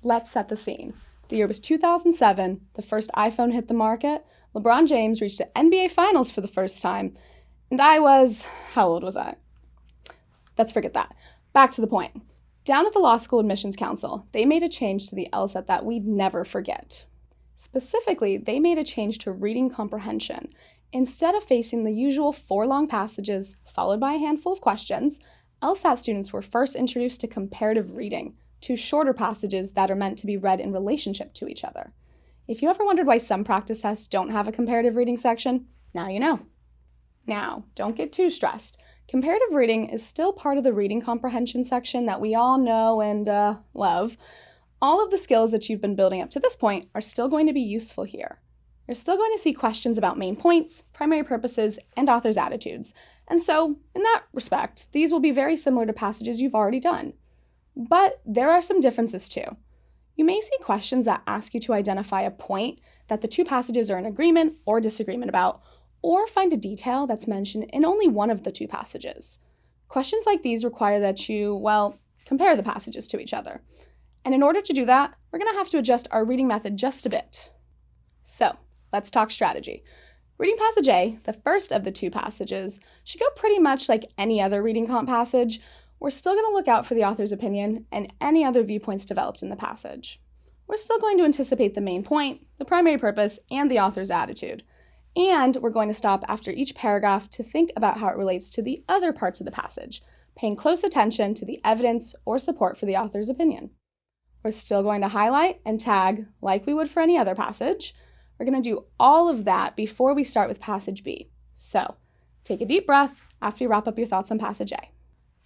Let's set the scene. The year was 2007, the first iPhone hit the market, LeBron James reached the NBA Finals for the first time, and how old was I? Let's forget that. Back to the point. Down at the Law School Admissions Council, they made a change to the LSAT that we'd never forget. Specifically, they made a change to reading comprehension. Instead of facing the usual 4 long passages, followed by a handful of questions, LSAT students were first introduced to comparative reading, 2 shorter passages that are meant to be read in relationship to each other. If you ever wondered why some practice tests don't have a comparative reading section, now you know. Now, don't get too stressed. Comparative reading is still part of the reading comprehension section that we all know and love. All of the skills that you've been building up to this point are still going to be useful here. You're still going to see questions about main points, primary purposes, and author's attitudes. And so, in that respect, these will be very similar to passages you've already done. But there are some differences too. You may see questions that ask you to identify a point that the 2 passages are in agreement or disagreement about, or find a detail that's mentioned in only one of the 2 passages. Questions like these require that you, compare the passages to each other. And in order to do that, we're going to have to adjust our reading method just a bit. So, let's talk strategy. Reading passage A, the first of the 2 passages, should go pretty much like any other reading comp passage. We're still going to look out for the author's opinion and any other viewpoints developed in the passage. We're still going to anticipate the main point, the primary purpose, and the author's attitude. And we're going to stop after each paragraph to think about how it relates to the other parts of the passage, paying close attention to the evidence or support for the author's opinion. We're still going to highlight and tag like we would for any other passage. We're going to do all of that before we start with passage B. So, take a deep breath after you wrap up your thoughts on passage A.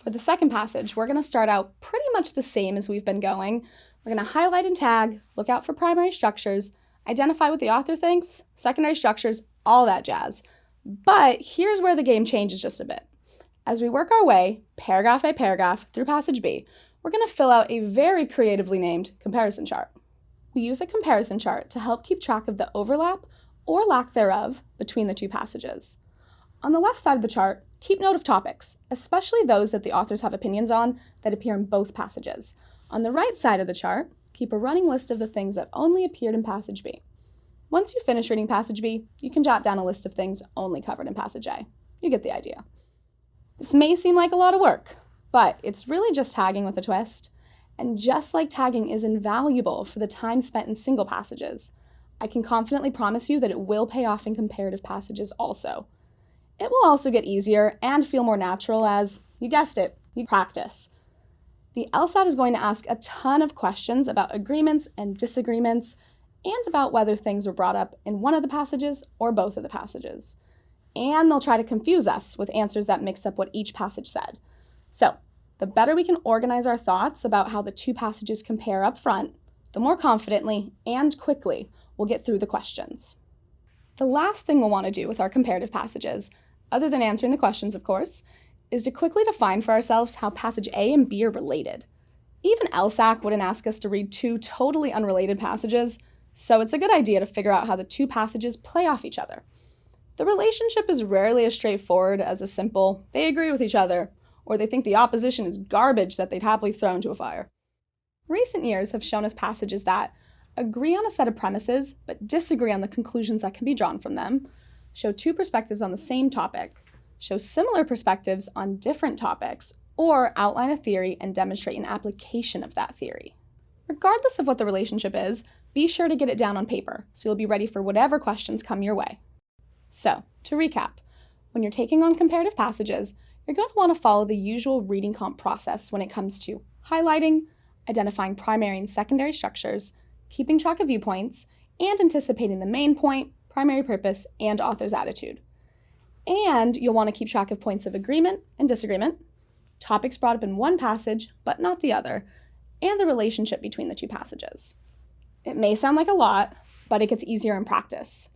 For the second passage, we're going to start out pretty much the same as we've been going. We're going to highlight and tag, look out for primary structures, identify what the author thinks, secondary structures, all that jazz. But here's where the game changes just a bit. As we work our way, paragraph by paragraph, through passage B, we're going to fill out a very creatively named comparison chart. We use a comparison chart to help keep track of the overlap, or lack thereof, between the 2 passages. On the left side of the chart, keep note of topics, especially those that the authors have opinions on that appear in both passages. On the right side of the chart, keep a running list of the things that only appeared in passage B. Once you finish reading passage B, you can jot down a list of things only covered in passage A. You get the idea. This may seem like a lot of work, but it's really just tagging with a twist. And just like tagging is invaluable for the time spent in single passages, I can confidently promise you that it will pay off in comparative passages also. It will also get easier and feel more natural as, you guessed it, you practice. The LSAT is going to ask a ton of questions about agreements and disagreements, and about whether things were brought up in one of the passages or both of the passages. And they'll try to confuse us with answers that mix up what each passage said. So, the better we can organize our thoughts about how the 2 passages compare up front, the more confidently and quickly we'll get through the questions. The last thing we'll want to do with our comparative passages, other than answering the questions, of course, is to quickly define for ourselves how passage A and B are related. Even LSAC wouldn't ask us to read 2 totally unrelated passages, so it's a good idea to figure out how the 2 passages play off each other. The relationship is rarely as straightforward as a simple, they agree with each other, or they think the opposition is garbage that they'd happily throw into a fire. Recent years have shown us passages that agree on a set of premises, but disagree on the conclusions that can be drawn from them, show 2 perspectives on the same topic, show similar perspectives on different topics, or outline a theory and demonstrate an application of that theory. Regardless of what the relationship is, be sure to get it down on paper, so you'll be ready for whatever questions come your way. So, to recap, when you're taking on comparative passages, you're going to want to follow the usual reading comp process when it comes to highlighting, identifying primary and secondary structures, keeping track of viewpoints, and anticipating the main point, primary purpose, and author's attitude. And you'll want to keep track of points of agreement and disagreement, topics brought up in one passage but not the other, and the relationship between the 2 passages. It may sound like a lot, but it gets easier in practice.